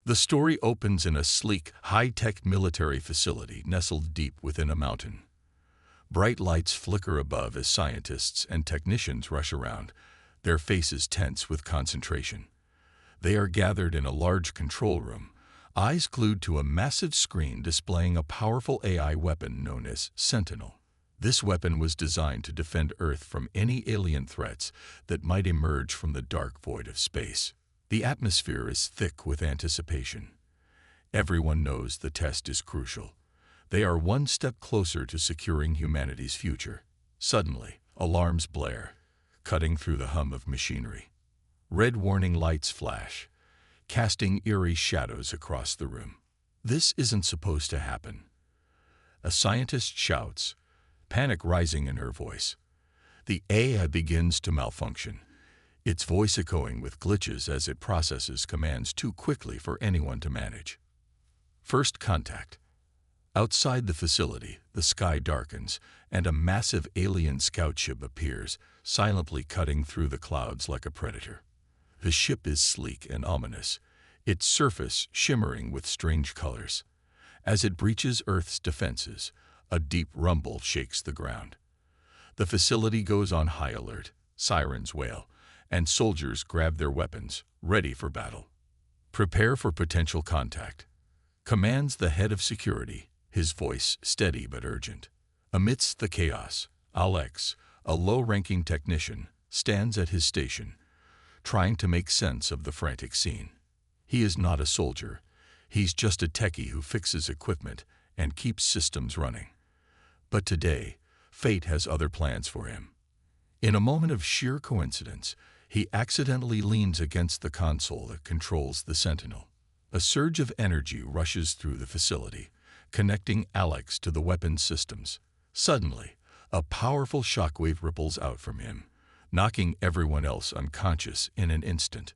The story opens in a sleek, high-tech military facility nestled deep within a mountain. Bright lights flicker above as scientists and technicians rush around, their faces tense with concentration. They are gathered in a large control room, eyes glued to a massive screen displaying a powerful AI weapon known as Sentinel. This weapon was designed to defend Earth from any alien threats that might emerge from the dark void of space. The atmosphere is thick with anticipation. Everyone knows the test is crucial. They are one step closer to securing humanity's future. Suddenly, alarms blare, cutting through the hum of machinery. Red warning lights flash, casting eerie shadows across the room. This isn't supposed to happen. A scientist shouts, panic rising in her voice. The AI begins to malfunction, its voice echoing with glitches as it processes commands too quickly for anyone to manage. First contact. Outside the facility, the sky darkens, and a massive alien scout ship appears, silently cutting through the clouds like a predator. The ship is sleek and ominous, its surface shimmering with strange colors. As it breaches Earth's defenses, a deep rumble shakes the ground. The facility goes on high alert, sirens wail, and soldiers grab their weapons, ready for battle. Prepare for potential contact, commands the head of security, his voice steady but urgent. Amidst the chaos, Alex, a low-ranking technician, stands at his station, trying to make sense of the frantic scene. He is not a soldier. He's just a techie who fixes equipment and keeps systems running. But today, fate has other plans for him. In a moment of sheer coincidence, he accidentally leans against the console that controls the Sentinel. A surge of energy rushes through the facility, connecting Alex to the weapons systems. Suddenly, a powerful shockwave ripples out from him, knocking everyone else unconscious in an instant.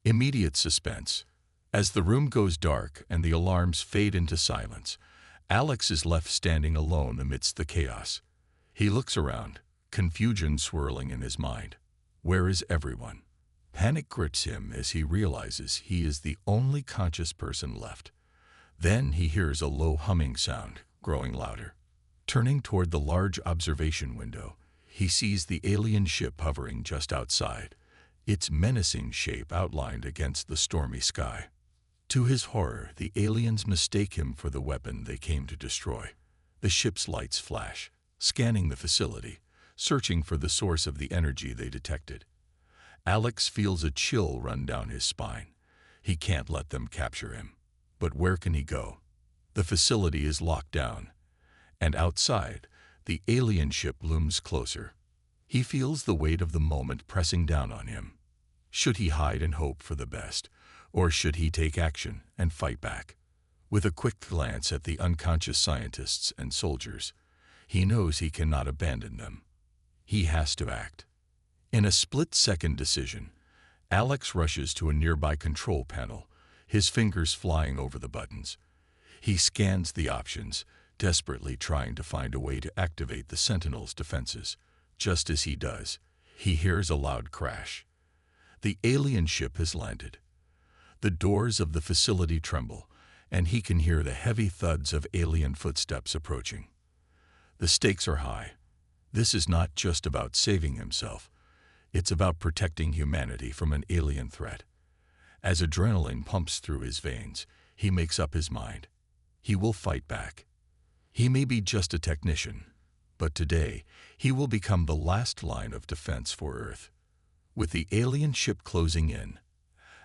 Immediate suspense. As the room goes dark and the alarms fade into silence, Alex is left standing alone amidst the chaos. He looks around, confusion swirling in his mind. Where is everyone? Panic grips him as he realizes he is the only conscious person left. Then he hears a low humming sound, growing louder. Turning toward the large observation window, he sees the alien ship hovering just outside, its menacing shape outlined against the stormy sky. To his horror, the aliens mistake him for the weapon they came to destroy. The ship's lights flash, scanning the facility, searching for the source of the energy they detected. Alex feels a chill run down his spine. He can't let them capture him. But where can he go? The facility is locked down, and outside, the alien ship looms closer. He feels the weight of the moment pressing down on him. Should he hide and hope for the best, or should he take action and fight back? With a quick glance at the unconscious scientists and soldiers, he knows he cannot abandon them. He has to act. In a split-second decision, Alex rushes to a nearby control panel, his fingers flying over the buttons. He scans the options, desperately trying to find a way to activate the Sentinel's defenses. Just as he does, he hears a loud crash. The alien ship has landed. The doors of the facility tremble, and he can hear the heavy thuds of alien footsteps approaching. The stakes are high. This is not just about saving himself. It's about protecting humanity from an alien threat. As adrenaline pumps through his veins, he makes up his mind. He will fight back. He may be just a technician, but today he will become the last line of defense for Earth. With the alien ship closing in,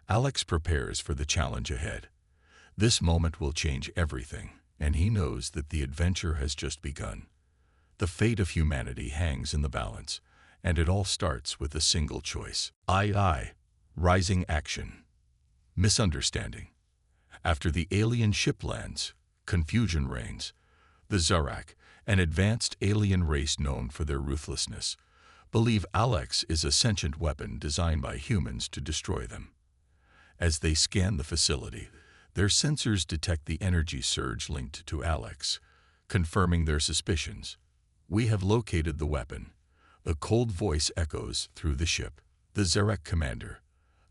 Alex prepares for the challenge ahead. This moment will change everything, and he knows that the adventure has just begun. The fate of humanity hangs in the balance, and it all starts with a single choice. Rising action. Misunderstanding. After the alien ship lands, confusion reigns. The Zarak, an advanced alien race known for their ruthlessness, believe Alex is a sentient weapon designed by humans to destroy them. As they scan the facility, their sensors detect the energy surge linked to Alex, confirming their suspicions. "We have located the weapon." A cold voice echoes through the ship. The Zarak commander,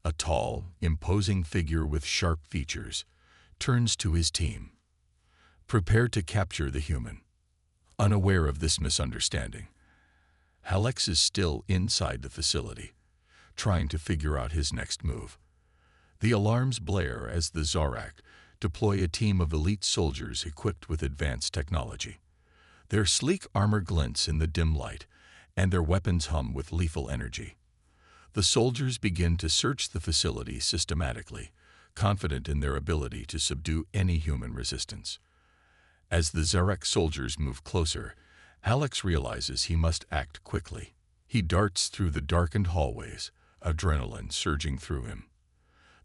a tall, imposing figure with sharp features, turns to his team. Prepare to capture the human. Unaware of this misunderstanding, Alex is still inside the facility, trying to figure out his next move. The alarms blare as the Zorak deploy a team of elite soldiers equipped with advanced technology. Their sleek armor glints in the dim light, and their weapons hum with lethal energy. The soldiers begin to search the facility systematically, confident in their ability to subdue any human resistance. As the Zarek soldiers move closer, Alex realizes he must act quickly. He darts through the darkened hallways, adrenaline surging through him.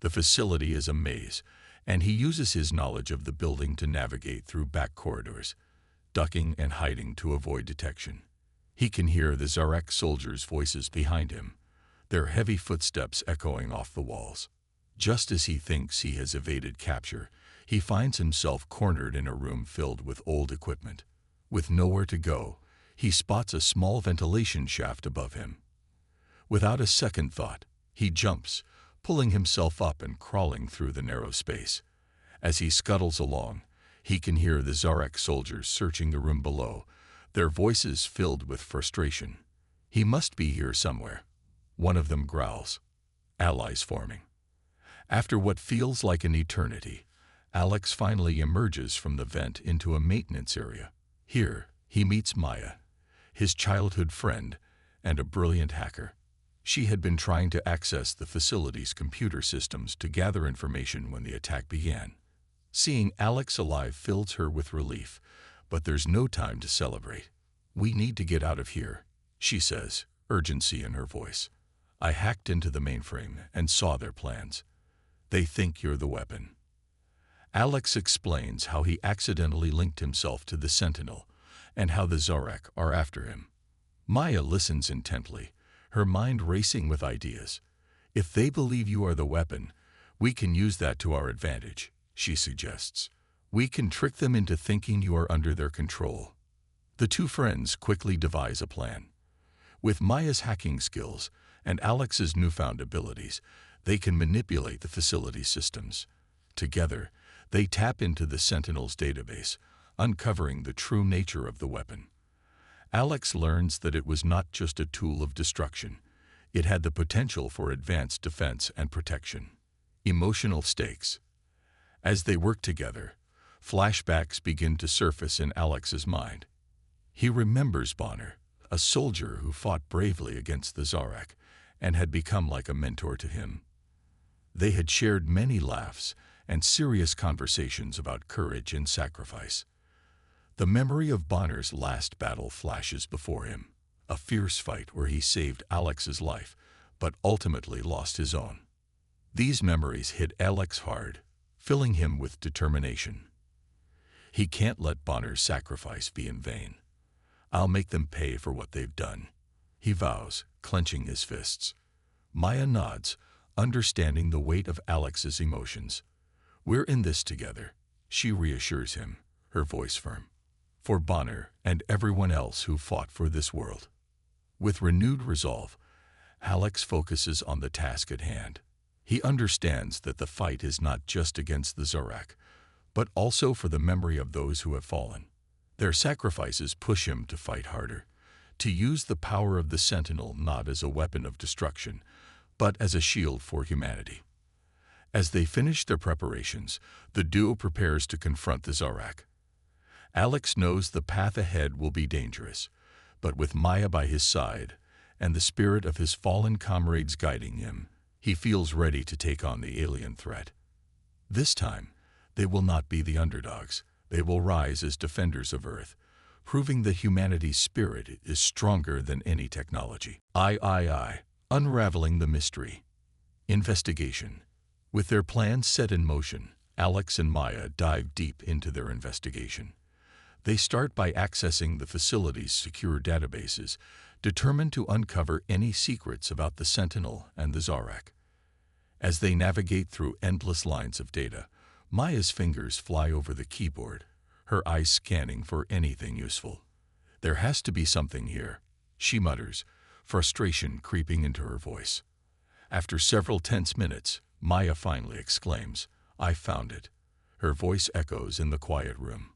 The facility is a maze, and he uses his knowledge of the building to navigate through back corridors, ducking and hiding to avoid detection. He can hear the Zarek soldiers' voices behind him, their heavy footsteps echoing off the walls. Just as he thinks he has evaded capture, he finds himself cornered in a room filled with old equipment. With nowhere to go, he spots a small ventilation shaft above him. Without a second thought, he jumps, pulling himself up and crawling through the narrow space. As he scuttles along, he can hear the Zarek soldiers searching the room below, their voices filled with frustration. He must be here somewhere. One of them growls. Allies forming. After what feels like an eternity, Alex finally emerges from the vent into a maintenance area. Here, he meets Maya, his childhood friend and a brilliant hacker. She had been trying to access the facility's computer systems to gather information when the attack began. Seeing Alex alive fills her with relief, but there's no time to celebrate. "We need to get out of here," she says, urgency in her voice. "I hacked into the mainframe and saw their plans. They think you're the weapon." Alex explains how he accidentally linked himself to the Sentinel and how the Zarek are after him. Maya listens intently, her mind racing with ideas. "If they believe you are the weapon, we can use that to our advantage," she suggests. "We can trick them into thinking you are under their control." The two friends quickly devise a plan. With Maya's hacking skills and Alex's newfound abilities, they can manipulate the facility systems. Together, they tap into the Sentinel's database, uncovering the true nature of the weapon. Alex learns that it was not just a tool of destruction. It had the potential for advanced defense and protection. Emotional stakes. As they work together, flashbacks begin to surface in Alex's mind. He remembers Bonner, a soldier who fought bravely against the Zarek and had become like a mentor to him. They had shared many laughs and serious conversations about courage and sacrifice. The memory of Bonner's last battle flashes before him, a fierce fight where he saved Alex's life, but ultimately lost his own. These memories hit Alex hard, filling him with determination. He can't let Bonner's sacrifice be in vain. "I'll make them pay for what they've done," he vows, clenching his fists. Maya nods, understanding the weight of Alex's emotions. "We're in this together," she reassures him, her voice firm. "For Bonner and everyone else who fought for this world." With renewed resolve, Alex focuses on the task at hand. He understands that the fight is not just against the Zorak, but also for the memory of those who have fallen. Their sacrifices push him to fight harder, to use the power of the Sentinel not as a weapon of destruction, but as a shield for humanity. As they finish their preparations, the duo prepares to confront the Zorak. Alex knows the path ahead will be dangerous, but with Maya by his side and the spirit of his fallen comrades guiding him, he feels ready to take on the alien threat. This time, they will not be the underdogs. They will rise as defenders of Earth, proving that humanity's spirit is stronger than any technology. Unraveling the mystery. Investigation. With their plans set in motion, Alex and Maya dive deep into their investigation. They start by accessing the facility's secure databases, determined to uncover any secrets about the Sentinel and the Zarek. As they navigate through endless lines of data, Maya's fingers fly over the keyboard, her eyes scanning for anything useful. "There has to be something here," she mutters, frustration creeping into her voice. After several tense minutes, Maya finally exclaims, "I found it." Her voice echoes in the quiet room.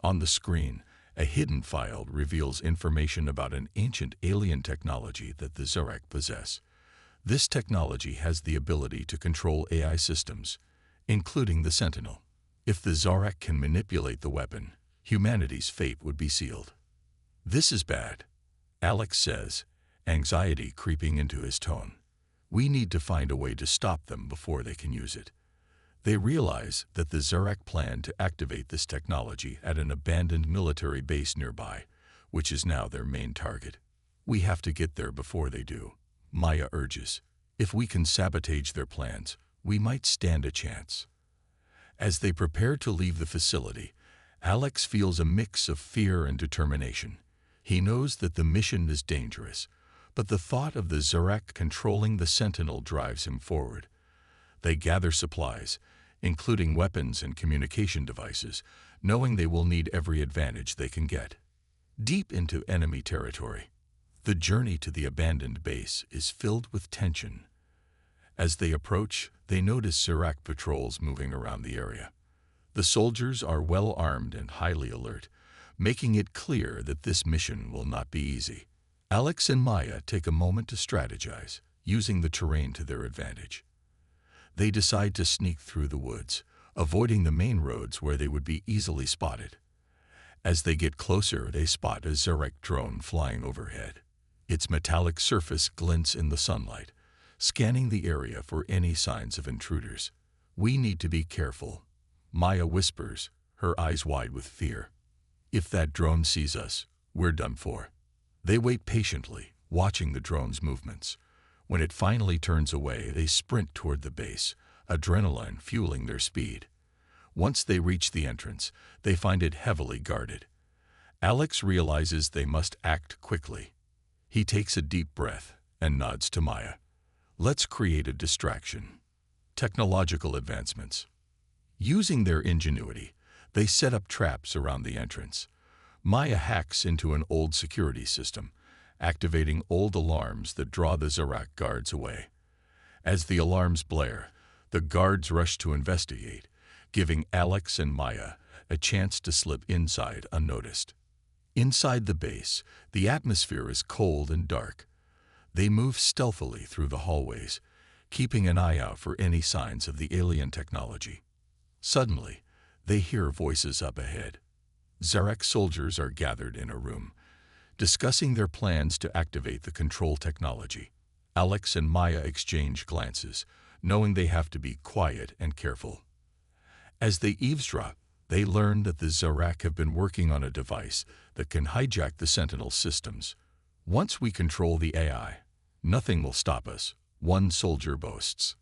On the screen, a hidden file reveals information about an ancient alien technology that the Zorak possess. This technology has the ability to control AI systems, including the Sentinel. If the Zorak can manipulate the weapon, humanity's fate would be sealed. "This is bad," Alex says, anxiety creeping into his tone. "We need to find a way to stop them before they can use it." They realize that the Zorak plan to activate this technology at an abandoned military base nearby, which is now their main target. "We have to get there before they do," Maya urges. "If we can sabotage their plans, we might stand a chance." As they prepare to leave the facility, Alex feels a mix of fear and determination. He knows that the mission is dangerous, but the thought of the Zorak controlling the Sentinel drives him forward. They gather supplies, including weapons and communication devices, knowing they will need every advantage they can get. Deep into enemy territory, the journey to the abandoned base is filled with tension. As they approach, they notice Zorak patrols moving around the area. The soldiers are well armed and highly alert, making it clear that this mission will not be easy. Alex and Maya take a moment to strategize, using the terrain to their advantage. They decide to sneak through the woods, avoiding the main roads where they would be easily spotted. As they get closer, they spot a Zorak drone flying overhead. Its metallic surface glints in the sunlight, scanning the area for any signs of intruders. "We need to be careful," Maya whispers, her eyes wide with fear. "If that drone sees us, we're done for." They wait patiently, watching the drone's movements. When it finally turns away, they sprint toward the base, adrenaline fueling their speed. Once they reach the entrance, they find it heavily guarded. Alex realizes they must act quickly. He takes a deep breath and nods to Maya. "Let's create a distraction." Technological advancements. Using their ingenuity, they set up traps around the entrance. Maya hacks into an old security system, activating old alarms that draw the Zorak guards away. As the alarms blare, the guards rush to investigate, giving Alex and Maya a chance to slip inside unnoticed. Inside the base, the atmosphere is cold and dark. They move stealthily through the hallways, keeping an eye out for any signs of the alien technology. Suddenly, they hear voices up ahead. Zorak soldiers are gathered in a room, discussing their plans to activate the control technology. Alex and Maya exchange glances, knowing they have to be quiet and careful. As they eavesdrop, they learn that the Zorak have been working on a device that can hijack the Sentinel systems. "Once we control the AI, nothing will stop us," one soldier boasts.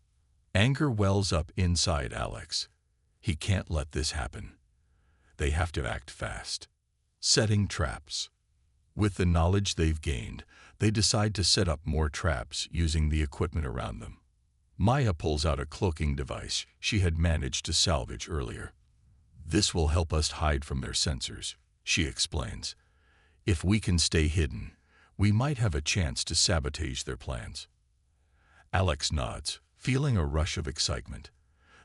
Anger wells up inside Alex. He can't let this happen. They have to act fast. Setting traps. With the knowledge they've gained, they decide to set up more traps using the equipment around them. Maya pulls out a cloaking device she had managed to salvage earlier. "This will help us hide from their sensors," she explains. "If we can stay hidden, we might have a chance to sabotage their plans." Alex nods, feeling a rush of excitement.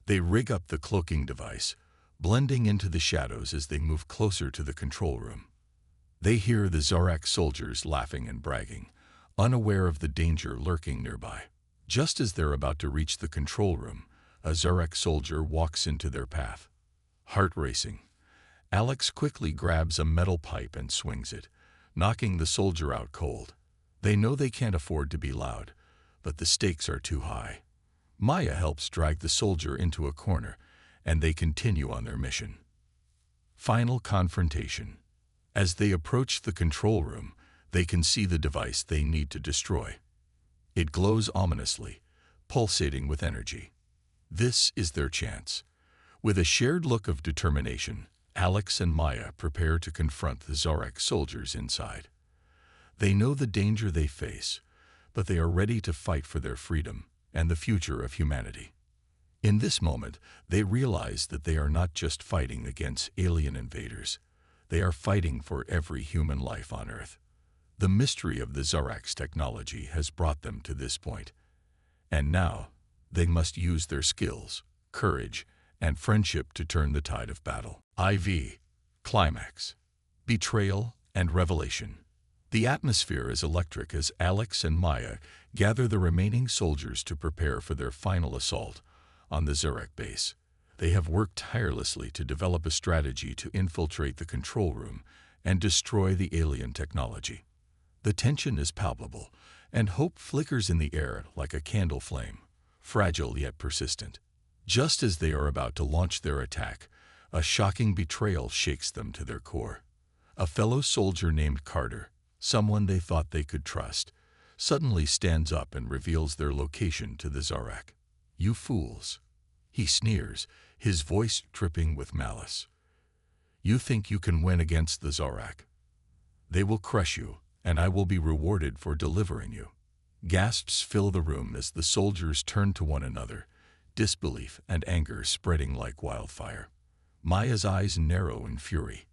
They rig up the cloaking device, blending into the shadows as they move closer to the control room. They hear the Zorak soldiers laughing and bragging, unaware of the danger lurking nearby. Just as they're about to reach the control room, a Zorak soldier walks into their path. Heart racing, Alex quickly grabs a metal pipe and swings it, knocking the soldier out cold. They know they can't afford to be loud, but the stakes are too high. Maya helps drag the soldier into a corner, and they continue on their mission. Final confrontation. As they approach the control room, they can see the device they need to destroy. It glows ominously, pulsating with energy. This is their chance. With a shared look of determination, Alex and Maya prepare to confront the Zorak soldiers inside. They know the danger they face, but they are ready to fight for their freedom and the future of humanity. In this moment, they realize that they are not just fighting against alien invaders. They are fighting for every human life on Earth. The mystery of the Zorak's technology has brought them to this point, And now, they must use their skills, courage, and friendship to turn the tide of battle. IV. Climax. Betrayal and Revelation. The atmosphere is electric as Alex and Maya gather the remaining soldiers to prepare for their final assault on the Zurek base. They have worked tirelessly to develop a strategy to infiltrate the control room and destroy the alien technology. The tension is palpable, and hope flickers in the air like a candle flame, fragile yet persistent. Just as they are about to launch their attack, a shocking betrayal shakes them to their core. A fellow soldier named Carter, someone they thought they could trust, suddenly stands up and reveals their location to the Zarak. "You fools," he sneers, his voice dripping with malice. "You think you can win against the Zarak? They will crush you, and I will be rewarded for delivering you." Gasps fill the room as the soldiers turn to one another, disbelief and anger spreading like wildfire. Maya's eyes narrow in fury.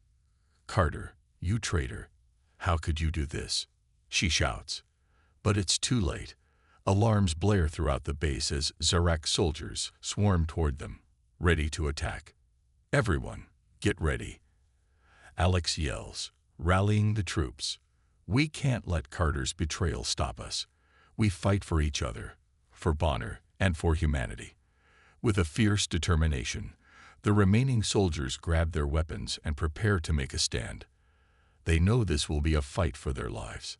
"Carter, you traitor! How could you do this?" she shouts. But it's too late. Alarms blare throughout the base as Zarak soldiers swarm toward them, ready to attack. "Everyone, get ready," Alex yells, rallying the troops. "We can't let Carter's betrayal stop us. We fight for each other, for Bonner, and for humanity." With a fierce determination, the remaining soldiers grab their weapons and prepare to make a stand. They know this will be a fight for their lives.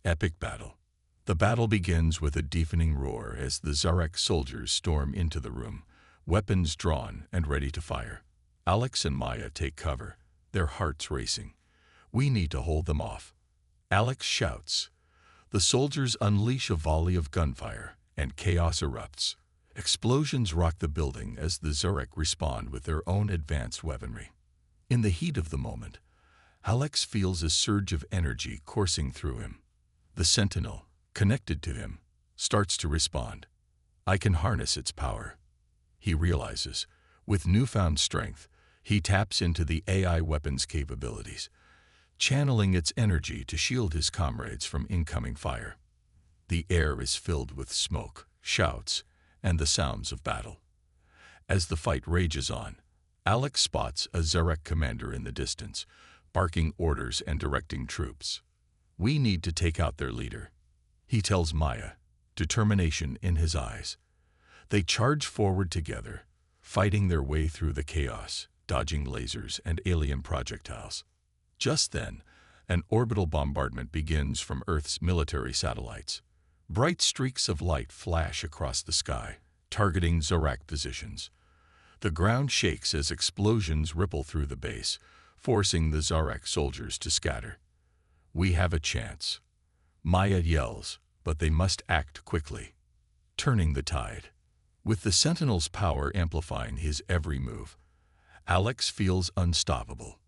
Epic battle. The battle begins with a deafening roar as the Zarak soldiers storm into the room, weapons drawn and ready to fire. Alex and Maya take cover, their hearts racing. "We need to hold them off," Alex shouts. The soldiers unleash a volley of gunfire, and chaos erupts. Explosions rock the building as the Zarak respond with their own advanced weaponry. In the heat of the moment, Alex feels a surge of energy coursing through him. The sentinel, connected to him, starts to respond. "I can harness its power," he realizes. With newfound strength, he taps into the AI weapon's capabilities, channeling its energy to shield his comrades from incoming fire. The air is filled with smoke, shouts, and the sounds of battle. As the fight rages on, Alex spots a Zarak commander in the distance, barking orders and directing troops. "We need to take out their leader," he tells Maya, determination in his eyes. They charge forward together, fighting their way through the chaos, dodging lasers and alien projectiles. Just then, an orbital bombardment begins from Earth's military satellites. Bright streaks of light flash across the sky, targeting Zarak positions. The ground shakes as explosions ripple through the base, forcing the Zarak soldiers to scatter. "We have a chance," Maya yells, but they must act quickly. Turning the tide. With the Sentinel's power amplifying his every move, Alex feels unstoppable.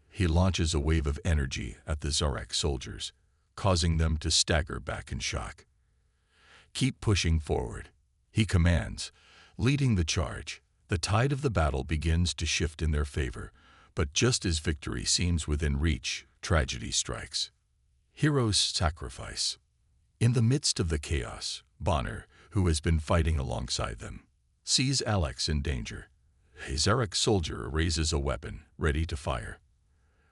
He launches a wave of energy at the Zarak soldiers, causing them to stagger back in shock. "Keep pushing forward," he commands, leading the charge. The tide of the battle begins to shift in their favor, but just as victory seems within reach, tragedy strikes. Heroes sacrifice. In the midst of the chaos, Bonner, who has been fighting alongside them, sees Alex in danger. A Zarak soldier raises a weapon, ready to fire.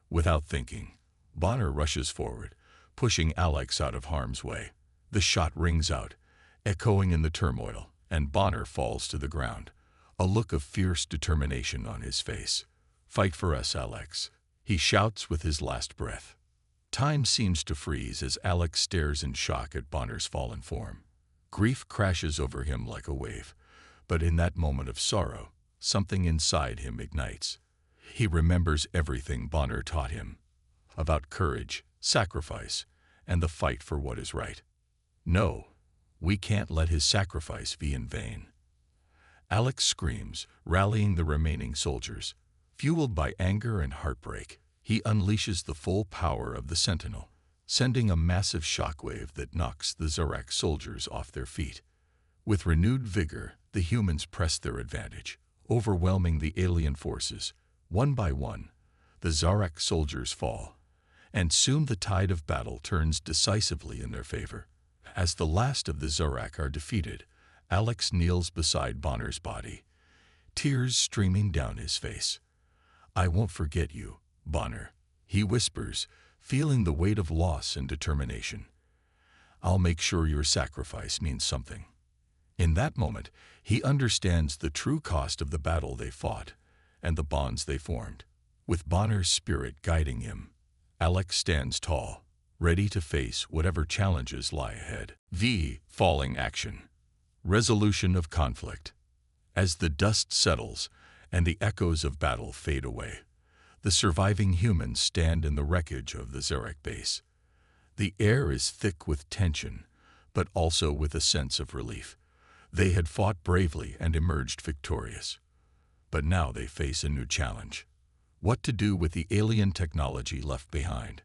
Without thinking, Bonner rushes forward, pushing Alex out of harm's way. The shot rings out, echoing in the turmoil, and Bonner falls to the ground, a look of fierce determination on his face. "Fight for us, Alex," he shouts with his last breath. Time seems to freeze as Alex stares in shock at Bonner's fallen form. Grief crashes over him like a wave, but in that moment of sorrow, something inside him ignites. He remembers everything Bonner taught him about courage, sacrifice, and the fight for what is right. No, we can't let his sacrifice be in vain. Alex screams, rallying the remaining soldiers. Fueled by anger and heartbreak, he unleashes the full power of the Sentinel, sending a massive shockwave that knocks the Zarak soldiers off their feet. With renewed vigor, the humans press their advantage, overwhelming the alien forces. One by one, the Zarak soldiers fall, and soon the tide of battle turns decisively in their favor. As the last of the Zarak are defeated, Alex kneels beside Bonner's body, tears streaming down his face. "I won't forget you, Bonner," he whispers, feeling the weight of loss and determination. "I'll make sure your sacrifice means something." In that moment, he understands the true cost of the battle they fought and the bonds they formed. With Bonner's spirit guiding him, Alex stands tall, ready to face whatever challenges lie ahead. Falling action. Resolution of conflict. As the dust settles and the echoes of battle fade away, the surviving humans stand in the wreckage of the Zarek base. The air is thick with tension, but also with a sense of relief. They had fought bravely and emerged victorious. But now they face a new challenge: what to do with the alien technology left behind.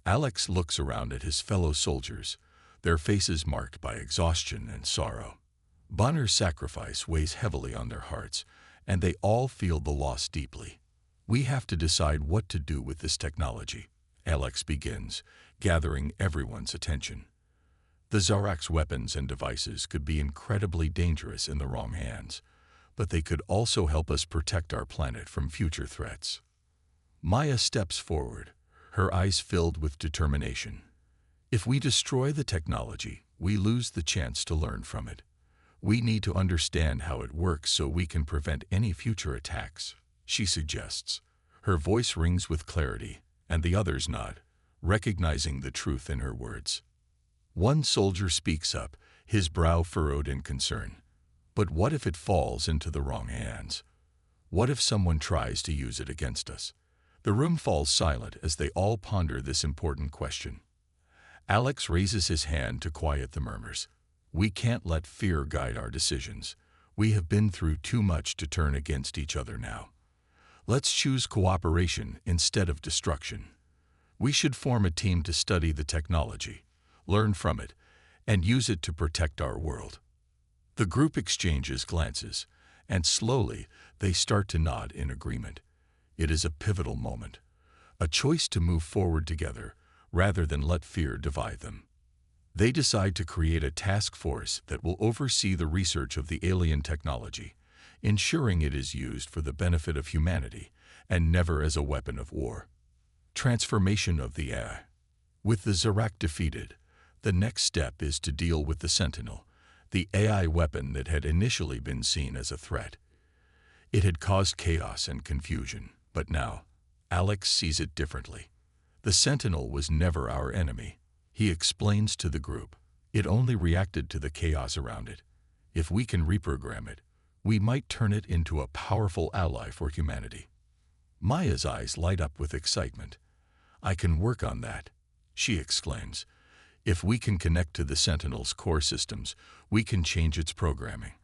Alex looks around at his fellow soldiers, their faces marked by exhaustion and sorrow. Bonner's sacrifice weighs heavily on their hearts, and they all feel the loss deeply. "We have to decide what to do with this technology," Alex begins, gathering everyone's attention. The Zarak's weapons and devices could be incredibly dangerous in the wrong hands, but they could also help us protect our planet from future threats. Maya steps forward, her eyes filled with determination. "If we destroy the technology, we lose the chance to learn from it. We need to understand how it works so we can prevent any future attacks," she suggests. Her voice rings with clarity, and the others nod, recognizing the truth in her words. One soldier speaks up, his brow furrowed in concern. "But what if it falls into the wrong hands? What if someone tries to use it against us?" The room falls silent as they all ponder this important question. Alex raises his hand to quiet the murmurs. "We can't let fear guide our decisions. We have been through too much to turn against each other now. Let's choose cooperation instead of destruction. We should form a team to study the technology, learn from it, and use it to protect our world." The group exchanges glances, and slowly they start to nod in agreement. It is a pivotal moment, a choice to move forward together rather than let fear divide them. They decide to create a task force that will oversee the research of the alien technology, ensuring it is used for the benefit of humanity and never as a weapon of war. Transformation of the AI. With the Zarak defeated, the next step is to deal with the Sentinel, the AI weapon that had initially been seen as a threat. It had caused chaos and confusion, but now, Alex sees it differently. The Sentinel was never our enemy, he explains to the group. It only reacted to the chaos around it. If we can reprogram it, we might turn it into a powerful ally for humanity. Maya's eyes light up with excitement. "I can work on that," she exclaims. "If we can connect to the Sentinel's core systems, we can change its programming.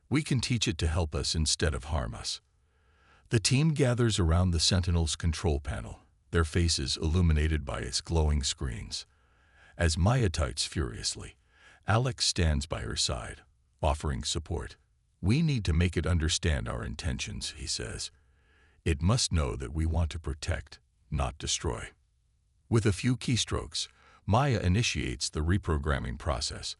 We can teach it to help us instead of harm us." The team gathers around the Sentinel's control panel, their faces illuminated by its glowing screens. As Maya types furiously, Alex stands by her side, offering support. "We need to make it understand our intentions," he says. "It must know that we want to protect, not destroy." With a few keystrokes, Maya initiates the reprogramming process.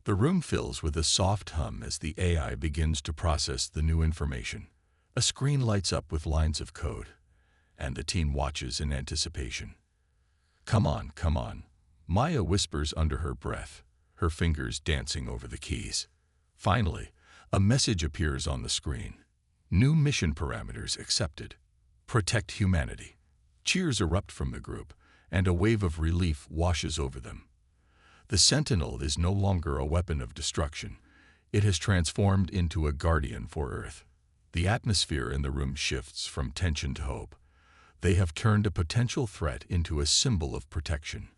The room fills with a soft hum as the AI begins to process the new information. A screen lights up with lines of code, and the team watches in anticipation. Come on," Maya whispers under her breath, her fingers dancing over the keys. Finally, a message appears on the screen. "New mission parameters accepted. Protect humanity." Cheers erupt from the group, and a wave of relief washes over them. The Sentinel is no longer a weapon of destruction. It has transformed into a guardian for Earth. The atmosphere in the room shifts from tension to hope. They have turned a potential threat into a symbol of protection.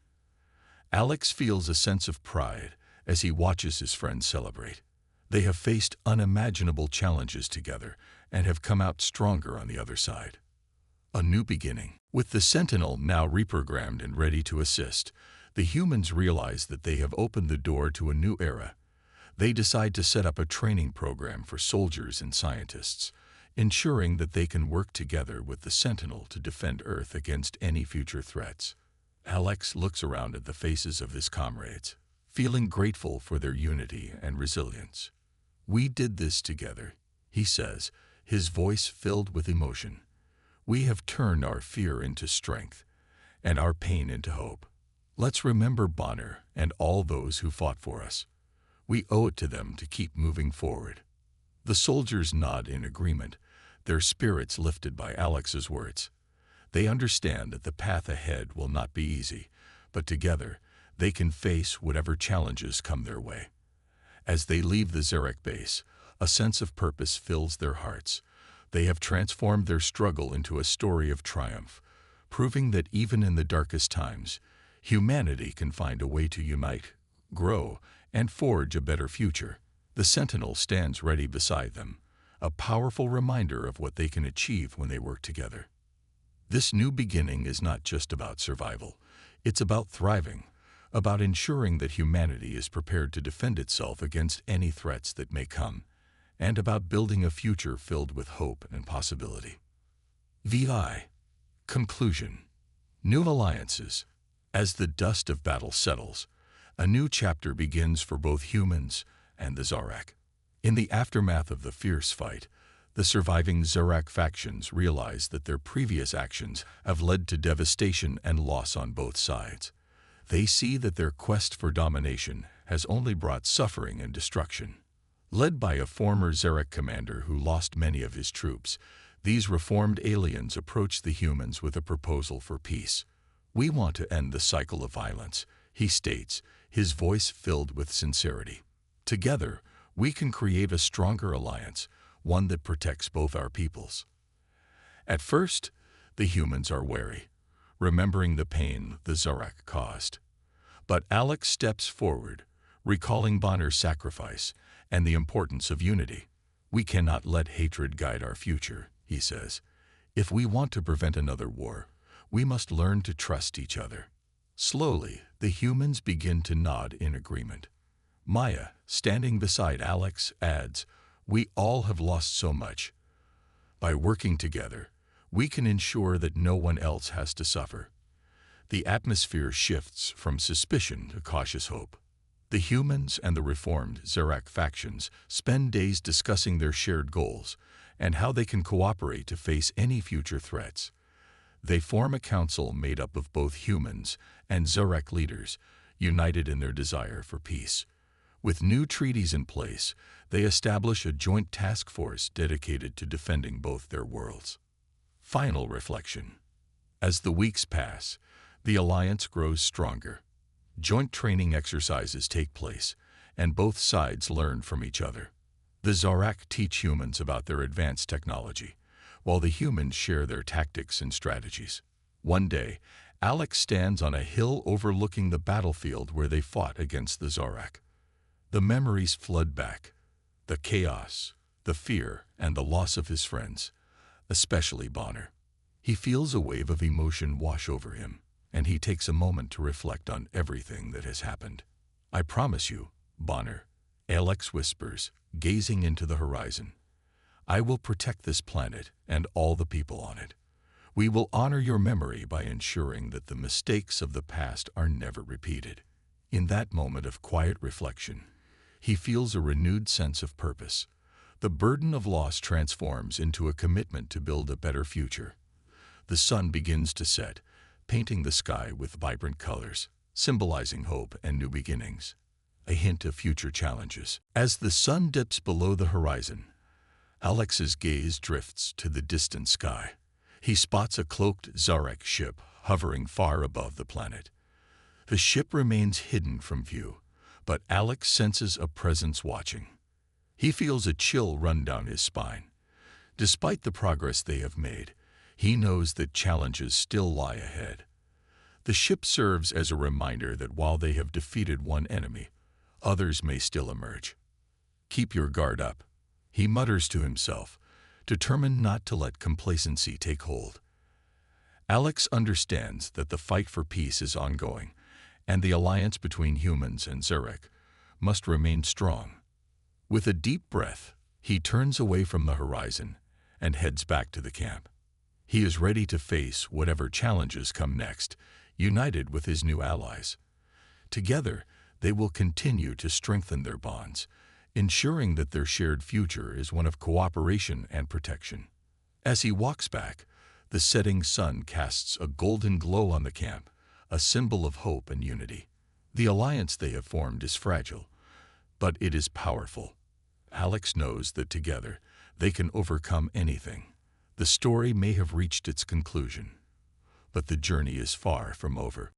Alex feels a sense of pride as he watches his friends celebrate. They have faced unimaginable challenges together and have come out stronger on the other side. A new beginning. With the Sentinel now reprogrammed and ready to assist, the humans realize that they have opened the door to a new era. They decide to set up a training program for soldiers and scientists, ensuring that they can work together with the Sentinel to defend Earth against any future threats. Alex looks around at the faces of his comrades, feeling grateful for their unity and resilience. "We did this together," he says, his voice filled with emotion. "We have turned our fear into strength, and our pain into hope. Let's remember Bonner and all those who fought for us. We owe it to them to keep moving forward." The soldiers nod in agreement, their spirits lifted by Alex's words. They understand that the path ahead will not be easy, but together they can face whatever challenges come their way. As they leave the Zarek base, a sense of purpose fills their hearts. They have transformed their struggle into a story of triumph, proving that even in the darkest times, humanity can find a way to unite, grow, and forge a better future. The Sentinel stands ready beside them, a powerful reminder of what they can achieve when they work together. This new beginning is not just about survival. It's about thriving, about ensuring that humanity is prepared to defend itself against any threats that may come, and about building a future filled with hope and possibility. VI. Conclusion. New alliances. As the dust of battle settles, a new chapter begins for both humans and the Zarak. In the aftermath of the fierce fight, the surviving Zarak factions realize that their previous actions have led to devastation and loss on both sides. They see that their quest for domination has only brought suffering and destruction. Led by a former Zarak commander who lost many of his troops, these reformed aliens approach the humans with a proposal for peace. "We want to end the cycle of violence," he states, his voice filled with sincerity. "Together, we can create a stronger alliance, one that protects both our peoples." At first, the humans are wary, remembering the pain the Zarak caused. But Alex steps forward, recalling Bonner's sacrifice and the importance of unity. "We cannot let hatred guide our future," he says. "If we want to prevent another war, we must learn to trust each other." Slowly, the humans begin to nod in agreement. Maya, standing beside Alex, adds, "We all have lost so much. By working together, we can ensure that no one else has to suffer." The atmosphere shifts from suspicion to cautious hope. The humans and the reformed Zarak factions spend days discussing their shared goals and how they can cooperate to face any future threats. They form a council made up of both humans and Zarak leaders, united in their desire for peace. With new treaties in place, they establish a joint task force dedicated to defending both their worlds. Final reflection. As the weeks pass, the alliance grows stronger. Joint training exercises take place, and both sides learn from each other. The Zarak teach humans about their advanced technology, while the humans share their tactics and strategies. One day, Alex stands on a hill overlooking the battlefield where they fought against the Zarak. The memories flood back, the chaos, the fear, and the loss of his friends, especially Bonner. He feels a wave of emotion wash over him, and he takes a moment to reflect on everything that has happened. "I promise you, Bonner," Alex whispers, gazing into the horizon, "I will protect this planet and all the people on it. We will honor your memory by ensuring that the mistakes of the past are never repeated." In that moment of quiet reflection, he feels a renewed sense of purpose. The burden of loss transforms into a commitment to build a better future. The sun begins to set, painting the sky with vibrant colors, symbolizing hope and new beginnings. A hint of future challenges. As the sun dips below the horizon, Alex's gaze drifts to the distant sky. He spots a cloaked Zarak ship hovering far above the planet. The ship remains hidden from view, but Alex senses a presence watching. He feels a chill run down his spine. Despite the progress they have made, he knows that challenges still lie ahead. The ship serves as a reminder that while they have defeated one enemy, others may still emerge. "Keep your guard up," he mutters to himself, determined not to let complacency take hold. Alex understands that the fight for peace is ongoing, and the alliance between humans and Zarak must remain strong. With a deep breath, he turns away from the horizon and heads back to the camp. He is ready to face whatever challenges come next, united with his new allies. Together, they will continue to strengthen their bonds, ensuring that their shared future is one of cooperation and protection. As he walks back, the setting sun casts a golden glow on the camp, a symbol of hope and unity. The alliance they have formed is fragile, but it is powerful. Alex knows that together they can overcome anything. The story may have reached its conclusion, but the journey is far from over.